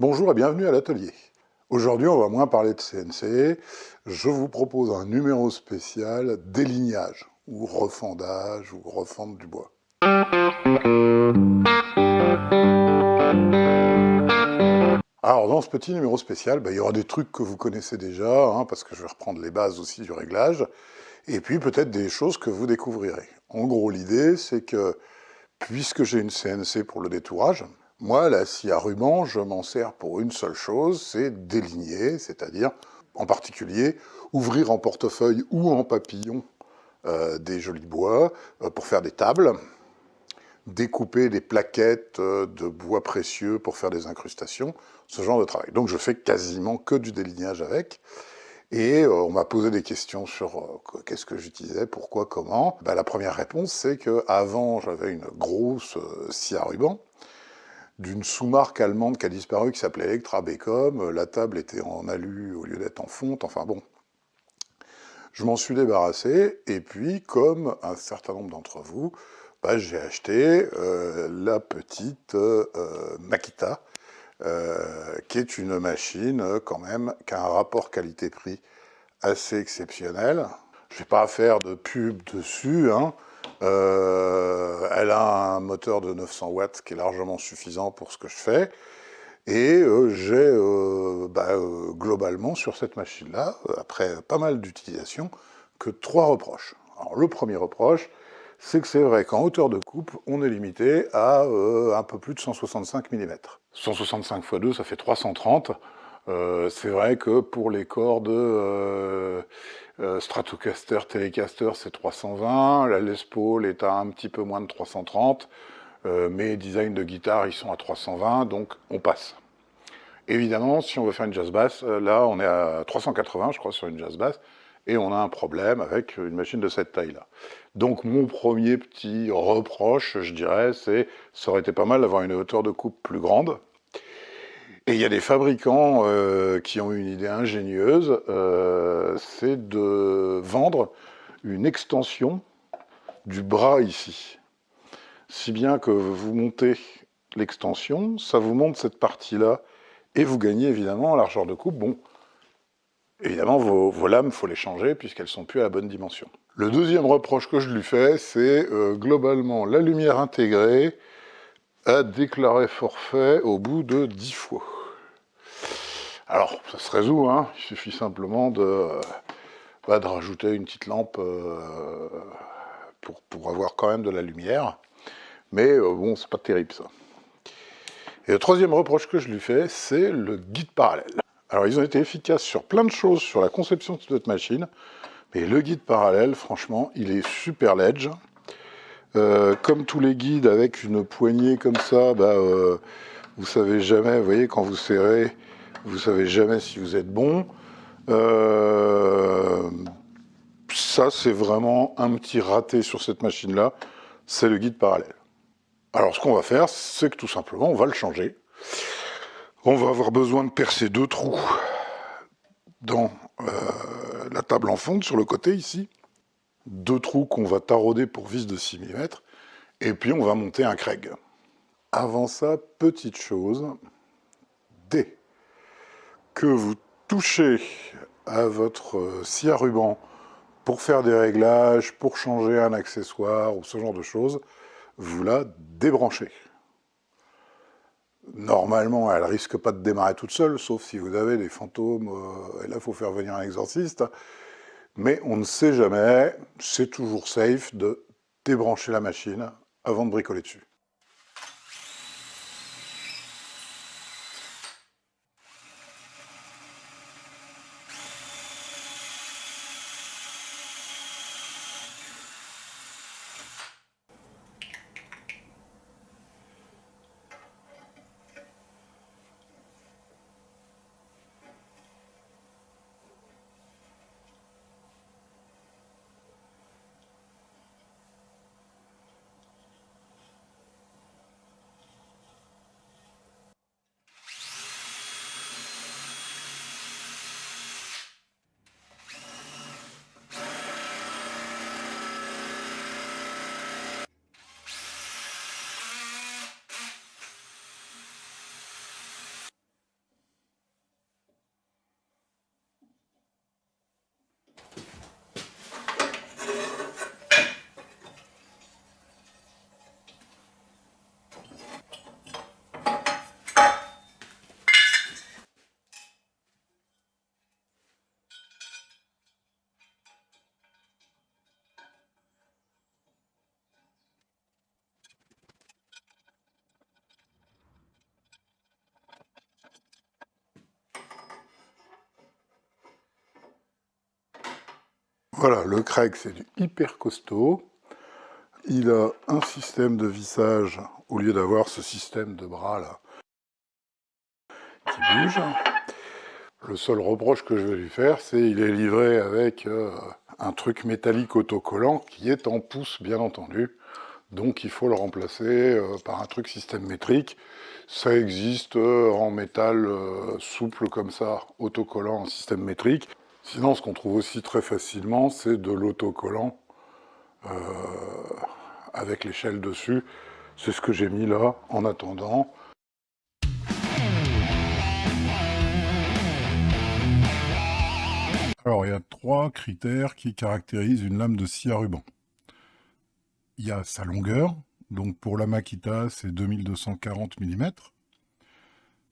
Bonjour et bienvenue à l'atelier. Aujourd'hui, on va moins parler de CNC. Je vous propose un numéro spécial délignage, ou refendage, ou refente du bois. Alors, dans ce petit numéro spécial, il y aura des trucs que vous connaissez déjà, parce que je vais reprendre les bases aussi du réglage, et puis peut-être des choses que vous découvrirez. En gros, l'idée, c'est que, puisque j'ai une CNC pour le détourage, moi, la scie à ruban, je m'en sers pour une seule chose, c'est déligner, c'est-à-dire, en particulier, ouvrir en portefeuille ou en papillon des jolis bois pour faire des tables, découper des plaquettes de bois précieux pour faire des incrustations, ce genre de travail. Donc je fais quasiment que du délignage avec. Et on m'a posé des questions sur qu'est-ce que j'utilisais, pourquoi, comment. La première réponse, c'est qu'avant, j'avais une grosse scie à ruban d'une sous-marque allemande qui a disparu, qui s'appelait Electra Becom. La table était en alu au lieu d'être en fonte, enfin bon. Je m'en suis débarrassé, et puis, comme un certain nombre d'entre vous, j'ai acheté la petite Makita, qui est une machine quand même, qui a un rapport qualité-prix assez exceptionnel. Je ne vais pas faire de pub dessus, elle a un moteur de 900 watts qui est largement suffisant pour ce que je fais. Et j'ai globalement sur cette machine-là, après pas mal d'utilisation, que 3 reproches. Alors le premier reproche, c'est que c'est vrai qu'en hauteur de coupe, on est limité à un peu plus de 165 mm. 165 x 2, ça fait 330. C'est vrai que pour les cordes Stratocaster, Telecaster, c'est 320. La Les Paul est à un petit peu moins de 330. Mes designs de guitare, ils sont à 320, donc on passe. Évidemment, si on veut faire une jazz bass, là, on est à 380, je crois, sur une jazz bass, et on a un problème avec une machine de cette taille-là. Donc, mon premier petit reproche, je dirais, c'est ça aurait été pas mal d'avoir une hauteur de coupe plus grande. Et il y a des fabricants qui ont une idée ingénieuse, c'est de vendre une extension du bras ici. Si bien que vous montez l'extension, ça vous monte cette partie-là, et vous gagnez évidemment en largeur de coupe. Bon, évidemment, vos lames, il faut les changer puisqu'elles ne sont plus à la bonne dimension. Le deuxième reproche que je lui fais, c'est globalement la lumière intégrée a déclaré forfait au bout de 10 fois. Alors, ça se résout, il suffit simplement de rajouter une petite lampe pour avoir quand même de la lumière. Mais bon, c'est pas terrible ça. Et le troisième reproche que je lui fais, c'est le guide parallèle. Alors, ils ont été efficaces sur plein de choses sur la conception de cette machine, mais le guide parallèle, franchement, il est super ledge. Comme tous les guides avec une poignée comme ça, vous savez jamais, vous voyez, quand vous serrez, vous savez jamais si vous êtes bon. Ça, c'est vraiment un petit raté sur cette machine-là, c'est le guide parallèle. Alors, ce qu'on va faire, c'est que tout simplement, on va le changer. On va avoir besoin de percer 2 trous dans la table en fonte sur le côté ici. 2 trous qu'on va tarauder pour vis de 6 mm. Et puis on va monter un Craig. Avant ça, petite chose, dès que vous touchez à votre scie à ruban pour faire des réglages, pour changer un accessoire ou ce genre de choses, vous la débranchez. Normalement, elle risque pas de démarrer toute seule, sauf si vous avez des fantômes, et là, il faut faire venir un exorciste. Mais on ne sait jamais, c'est toujours safe de débrancher la machine avant de bricoler dessus. Voilà, le Craig, c'est du hyper costaud. Il a un système de vissage, au lieu d'avoir ce système de bras là, qui bouge. Le seul reproche que je vais lui faire, c'est qu'il est livré avec un truc métallique autocollant qui est en pouce, bien entendu. Donc il faut le remplacer par un truc système métrique. Ça existe en métal souple comme ça, autocollant en système métrique. Sinon, ce qu'on trouve aussi très facilement, c'est de l'autocollant avec l'échelle dessus. C'est ce que j'ai mis là, en attendant. Alors, il y a 3 critères qui caractérisent une lame de scie à ruban. Il y a sa longueur, donc pour la Makita, c'est 2240 mm.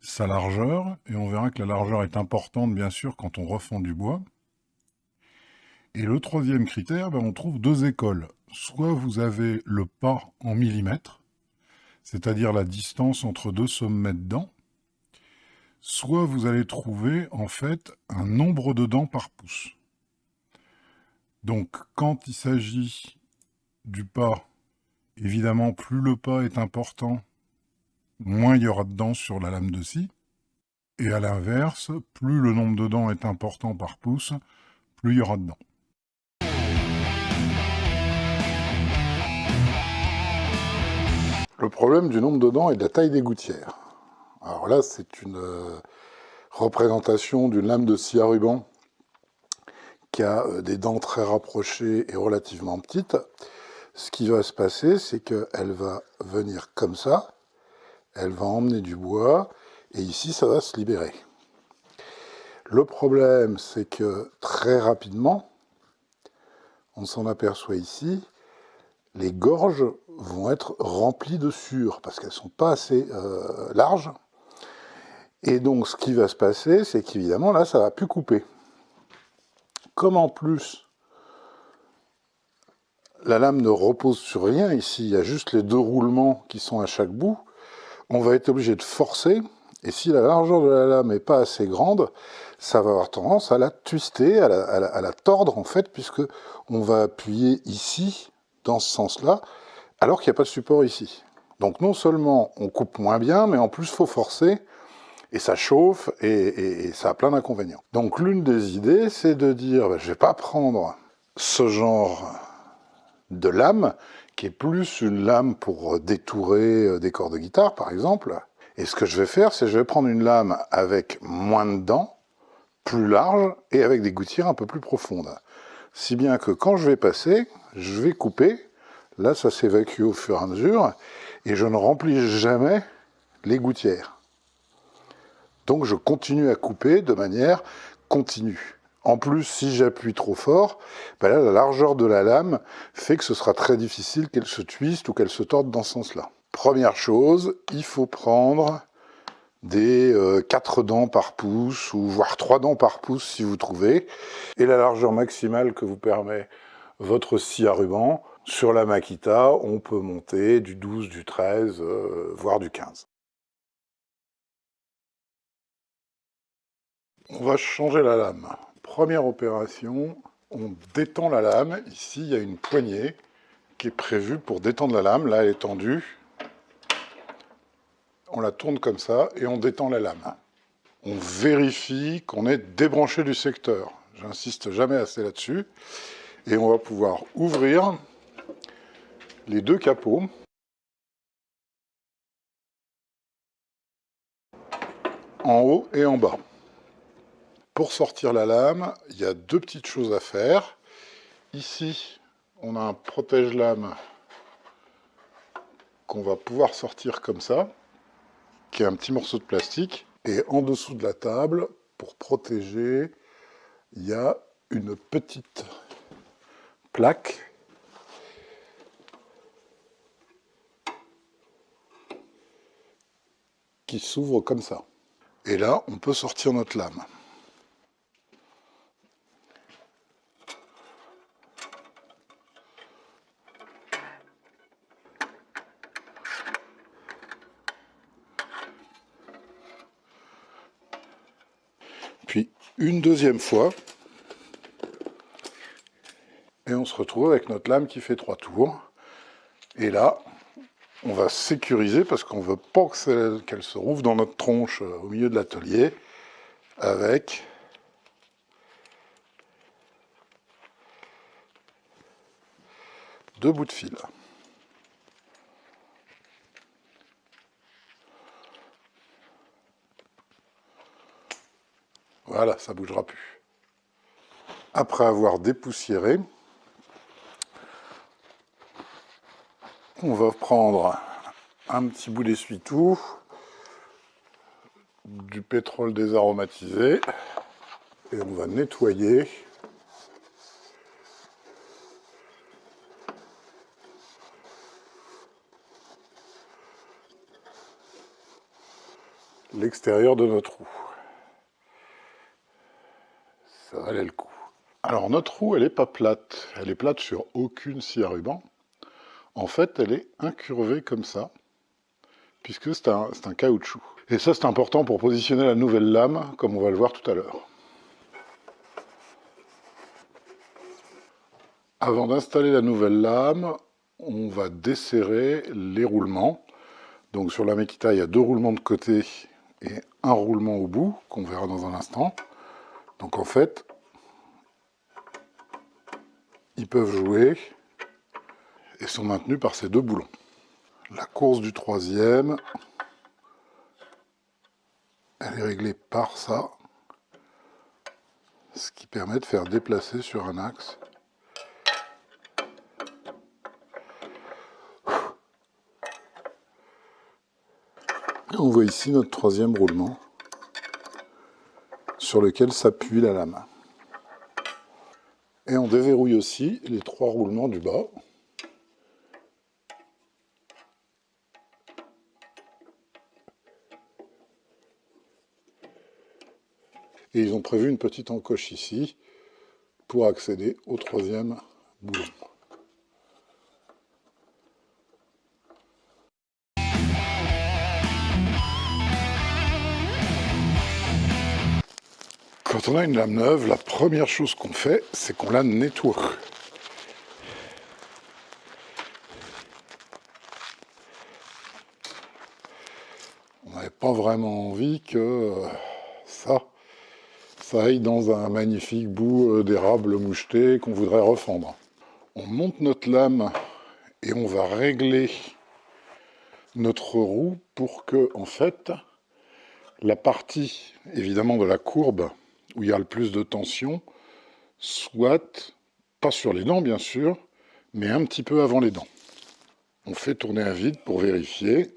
Sa largeur, et on verra que la largeur est importante, bien sûr, quand on refond du bois. Et le 3e critère, on trouve 2 écoles. Soit vous avez le pas en millimètres, c'est-à-dire la distance entre 2 sommets de dents, soit vous allez trouver en fait un nombre de dents par pouce. Donc quand il s'agit du pas, évidemment plus le pas est important, moins il y aura de dents sur la lame de scie. Et à l'inverse, plus le nombre de dents est important par pouce, plus il y aura de dents. Le problème du nombre de dents est de la taille des gouttières. Alors là, c'est une représentation d'une lame de scie à ruban qui a des dents très rapprochées et relativement petites. Ce qui va se passer, c'est qu'elle va venir comme ça, elle va emmener du bois, et ici, ça va se libérer. Le problème, c'est que très rapidement, on s'en aperçoit ici, les gorges vont être remplies de sueur, parce qu'elles ne sont pas assez larges. Et donc, ce qui va se passer, c'est qu'évidemment, là, ça ne va plus couper. Comme en plus, la lame ne repose sur rien, ici, il y a juste les 2 roulements qui sont à chaque bout, on va être obligé de forcer, et si la largeur de la lame n'est pas assez grande, ça va avoir tendance à la twister, à la tordre, en fait, puisque on va appuyer ici, dans ce sens-là, alors qu'il n'y a pas de support ici. Donc non seulement on coupe moins bien, mais en plus il faut forcer, et ça chauffe, et ça a plein d'inconvénients. Donc l'une des idées, c'est de dire, je ne vais pas prendre ce genre de lame, qui est plus une lame pour détourer des cordes de guitare, par exemple. Et ce que je vais faire, c'est que je vais prendre une lame avec moins de dents, plus large, et avec des gouttières un peu plus profondes. Si bien que quand je vais passer, je vais couper, là ça s'évacue au fur et à mesure, et je ne remplis jamais les gouttières. Donc je continue à couper de manière continue. En plus, si j'appuie trop fort, là, la largeur de la lame fait que ce sera très difficile qu'elle se twiste ou qu'elle se torde dans ce sens-là. Première chose, il faut prendre des 4 dents par pouce, ou voire 3 dents par pouce si vous trouvez, et la largeur maximale que vous permet votre scie à ruban. Sur la Makita, on peut monter du 12, du 13, voire du 15. On va changer la lame. Première opération, on détend la lame. Ici, il y a une poignée qui est prévue pour détendre la lame. Là, elle est tendue. On la tourne comme ça et on détend la lame. On vérifie qu'on est débranché du secteur. J'insiste jamais assez là-dessus. Et on va pouvoir ouvrir les 2 capots. En haut et en bas. Pour sortir la lame, il y a 2 petites choses à faire. Ici, on a un protège-lame qu'on va pouvoir sortir comme ça, qui est un petit morceau de plastique. Et en dessous de la table, pour protéger, il y a une petite plaque qui s'ouvre comme ça. Et là, on peut sortir notre lame. Puis, une deuxième fois, Et on se retrouve avec notre lame qui fait 3 tours. Et là, on va sécuriser parce qu'on ne veut pas qu'elle se rouvre dans notre tronche au milieu de l'atelier avec deux bouts de fil. Voilà, ça ne bougera plus. Après avoir dépoussiéré, on va prendre un petit bout d'essuie-tout, du pétrole désaromatisé, et on va nettoyer l'extérieur de notre roue. Ça valait le coup. Alors notre roue, elle n'est pas plate. Elle est plate sur aucune scie à ruban. En fait, elle est incurvée comme ça, puisque c'est un caoutchouc. Et ça, c'est important pour positionner la nouvelle lame, comme on va le voir tout à l'heure. Avant d'installer la nouvelle lame, on va desserrer les roulements. Donc sur la Makita, il y a 2 roulements de côté et un roulement au bout, qu'on verra dans un instant. Donc en fait, ils peuvent jouer et sont maintenus par ces 2 boulons. La course du 3e, elle est réglée par ça, ce qui permet de faire déplacer sur un axe. Et on voit ici notre 3e roulement sur lequel s'appuie la lame. Et on déverrouille aussi les 3 roulements du bas. Et ils ont prévu une petite encoche ici pour accéder au 3e boulon. Quand on a une lame neuve, la première chose qu'on fait, c'est qu'on la nettoie. On n'avait pas vraiment envie que ça aille dans un magnifique bout d'érable moucheté qu'on voudrait refendre. On monte notre lame et on va régler notre roue pour que, en fait, la partie, évidemment, de la courbe où il y a le plus de tension soit, pas sur les dents bien sûr, mais un petit peu avant les dents. On fait tourner un vide pour vérifier.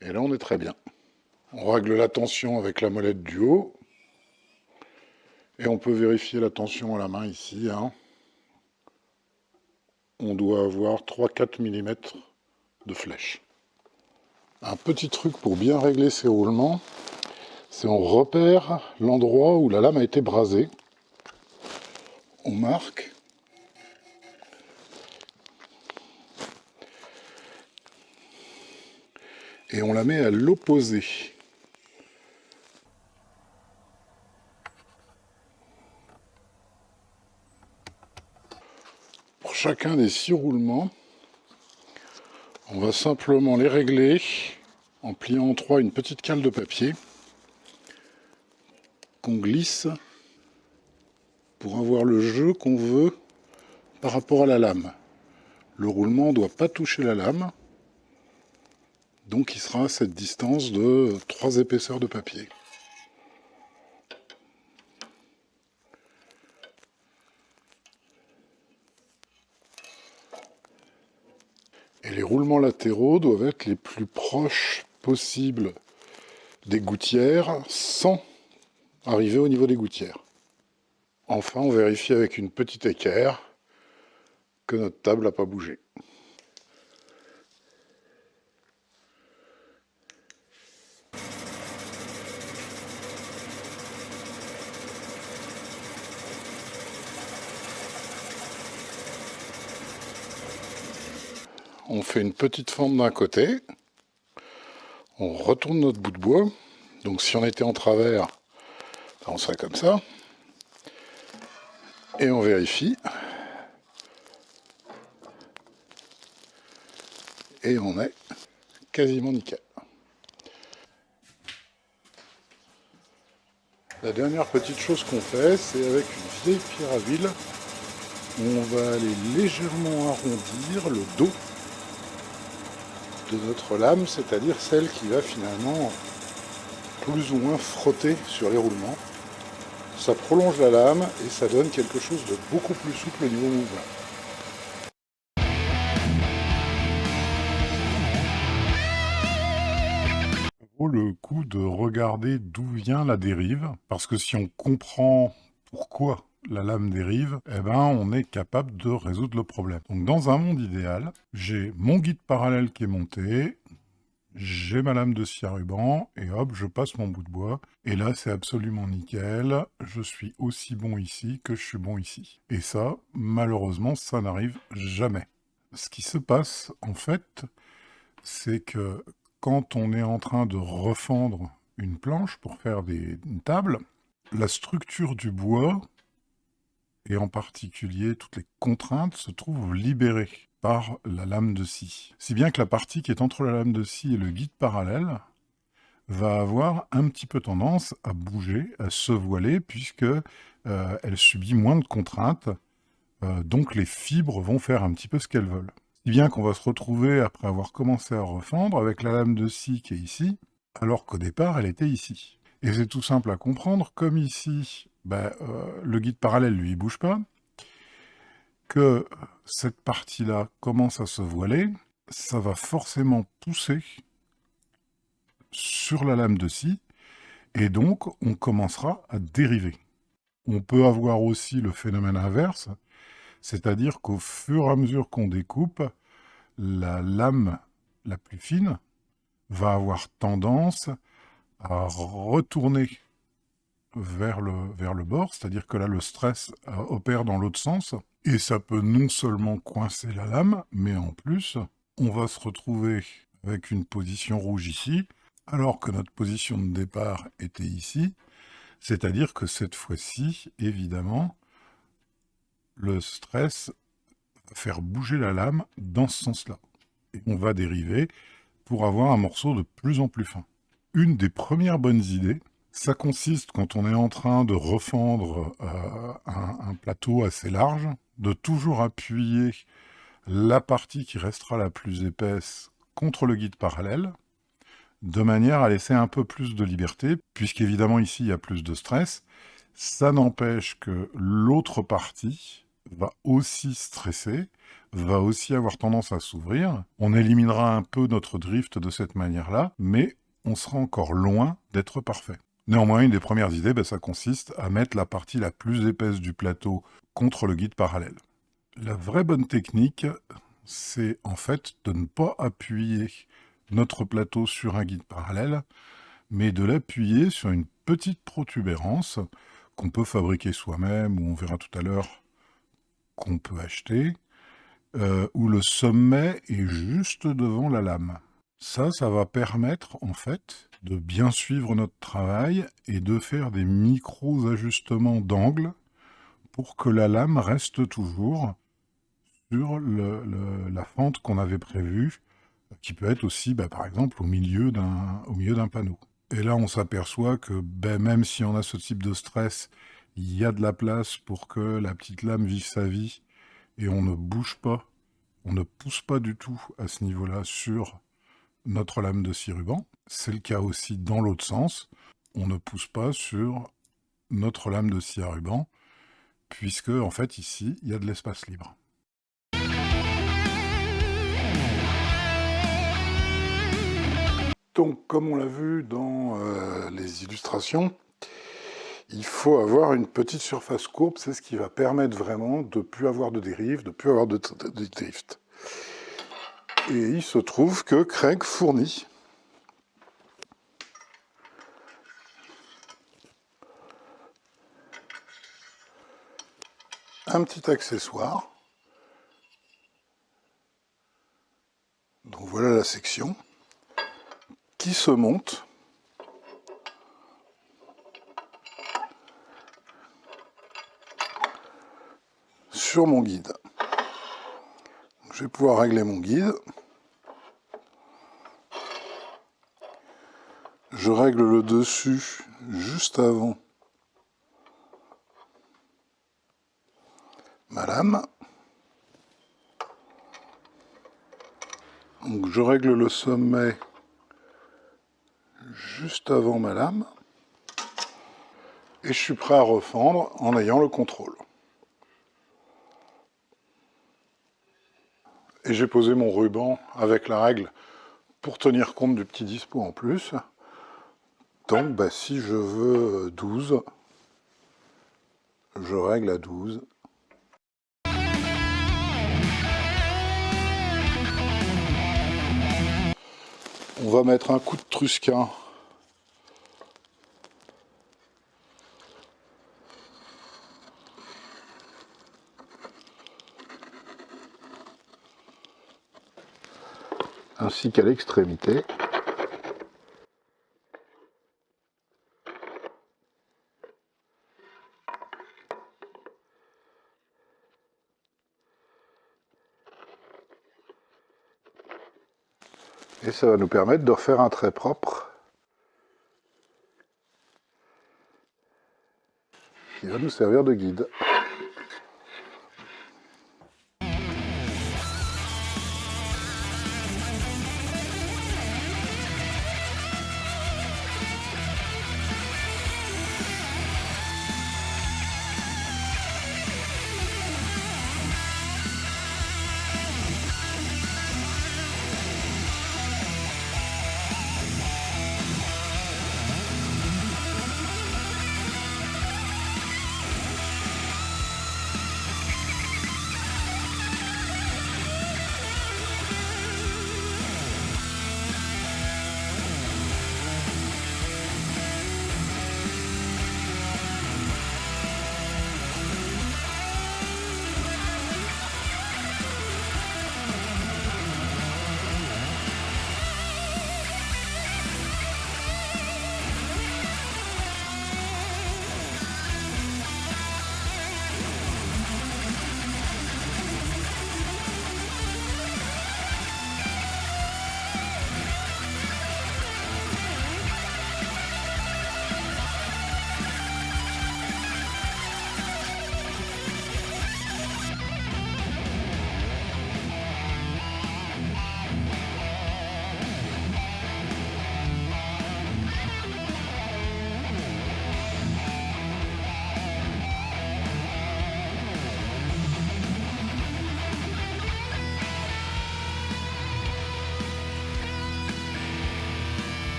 Et là, on est très bien. On règle la tension avec la molette du haut. Et on peut vérifier la tension à la main ici. On doit avoir 3-4 mm de flèche. Un petit truc pour bien régler ces roulements, c'est on repère l'endroit où la lame a été brasée. On marque. Et on la met à l'opposé. Pour chacun des 6 roulements, on va simplement les régler en pliant en 3 une petite cale de papier qu'on glisse pour avoir le jeu qu'on veut par rapport à la lame. Le roulement ne doit pas toucher la lame, donc il sera à cette distance de 3 épaisseurs de papier. Et les roulements latéraux doivent être les plus proches possibles des gouttières sans arriver au niveau des gouttières. Enfin, on vérifie avec une petite équerre que notre table n'a pas bougé. On fait une petite fente d'un côté, on retourne notre bout de bois. Donc si on était en travers, On se fait comme ça. Et on vérifie. Et on est quasiment nickel. La dernière petite chose qu'on fait, c'est avec une vieille pierre à huile, on va aller légèrement arrondir le dos de notre lame, c'est-à-dire celle qui va finalement plus ou moins frotter sur les roulements. Ça prolonge la lame et ça donne quelque chose de beaucoup plus souple au niveau mouvement. Vaut le coup de regarder d'où vient la dérive, parce que si on comprend pourquoi la lame dérive, eh ben on est capable de résoudre le problème. Donc dans un monde idéal, j'ai mon guide parallèle qui est monté, j'ai ma lame de scie à ruban, et hop, je passe mon bout de bois, et là c'est absolument nickel, je suis aussi bon ici que je suis bon ici. Et ça, malheureusement, ça n'arrive jamais. Ce qui se passe, en fait, c'est que quand on est en train de refendre une planche pour faire une table, la structure du bois, et en particulier toutes les contraintes, se trouvent libérées par la lame de scie. Si bien que la partie qui est entre la lame de scie et le guide parallèle va avoir un petit peu tendance à bouger, à se voiler, puisque elle subit moins de contraintes, donc les fibres vont faire un petit peu ce qu'elles veulent. Si bien qu'on va se retrouver, après avoir commencé à refendre, avec la lame de scie qui est ici, alors qu'au départ, elle était ici. Et c'est tout simple à comprendre, comme ici, le guide parallèle, lui, il bouge pas, que cette partie-là commence à se voiler, ça va forcément pousser sur la lame de scie, et donc on commencera à dériver. On peut avoir aussi le phénomène inverse, c'est-à-dire qu'au fur et à mesure qu'on découpe, la lame la plus fine va avoir tendance à retourner vers le bord, c'est-à-dire que là le stress opère dans l'autre sens, et ça peut non seulement coincer la lame, mais en plus, on va se retrouver avec une position rouge ici, alors que notre position de départ était ici, c'est-à-dire que cette fois-ci, évidemment, le stress va faire bouger la lame dans ce sens-là. Et on va dériver pour avoir un morceau de plus en plus fin. Une des premières bonnes idées, ça consiste, quand on est en train de refendre un plateau assez large, de toujours appuyer la partie qui restera la plus épaisse contre le guide parallèle, de manière à laisser un peu plus de liberté, puisqu'évidemment ici il y a plus de stress. Ça n'empêche que l'autre partie va aussi stresser, va aussi avoir tendance à s'ouvrir. On éliminera un peu notre drift de cette manière-là, mais on sera encore loin d'être parfait. Néanmoins, une des premières idées, ça consiste à mettre la partie la plus épaisse du plateau contre le guide parallèle. La vraie bonne technique, c'est en fait de ne pas appuyer notre plateau sur un guide parallèle, mais de l'appuyer sur une petite protubérance qu'on peut fabriquer soi-même, ou on verra tout à l'heure qu'on peut acheter, où le sommet est juste devant la lame. Ça va permettre en fait de bien suivre notre travail et de faire des micro-ajustements d'angle pour que la lame reste toujours sur la fente qu'on avait prévue, qui peut être aussi, par exemple, au milieu d'un panneau. Et là, on s'aperçoit que même si on a ce type de stress, il y a de la place pour que la petite lame vive sa vie, et on ne bouge pas, on ne pousse pas du tout à ce niveau-là sur notre lame de scie ruban. C'est le cas aussi dans l'autre sens. On ne pousse pas sur notre lame de scie à ruban, puisque, en fait, ici, il y a de l'espace libre. Donc, comme on l'a vu dans les illustrations, il faut avoir une petite surface courbe, c'est ce qui va permettre vraiment de ne plus avoir de dérive, de ne plus avoir de drift. Et il se trouve que Craig fournit un petit accessoire. Donc voilà la section qui se monte sur mon guide. Je vais pouvoir régler mon guide. Je règle le dessus juste avant ma lame. Donc je règle le sommet juste avant ma lame. Et je suis prêt à refendre en ayant le contrôle. Et j'ai posé mon ruban avec la règle pour tenir compte du petit dispo en plus. Donc bah, si je veux 12, je règle à 12. On va mettre un coup de trusquin. Ainsi qu'à l'extrémité. Et ça va nous permettre de refaire un trait propre qui va nous servir de guide.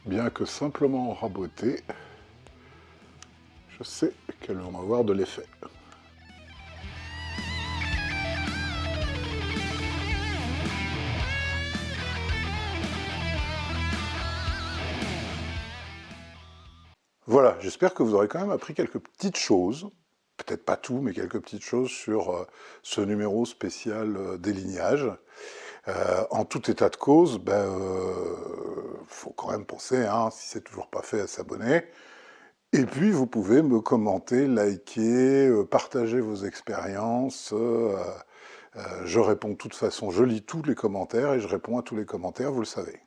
Bien que simplement raboter, je sais qu'elles vont avoir de l'effet. Voilà, j'espère que vous aurez quand même appris quelques petites choses, peut-être pas tout, mais quelques petites choses sur ce numéro spécial délignage. En tout état de cause, faut quand même penser, hein, si c'est toujours pas fait, à s'abonner. Et puis, vous pouvez me commenter, liker, partager vos expériences. Je réponds de toute façon, je lis tous les commentaires et je réponds à tous les commentaires, vous le savez.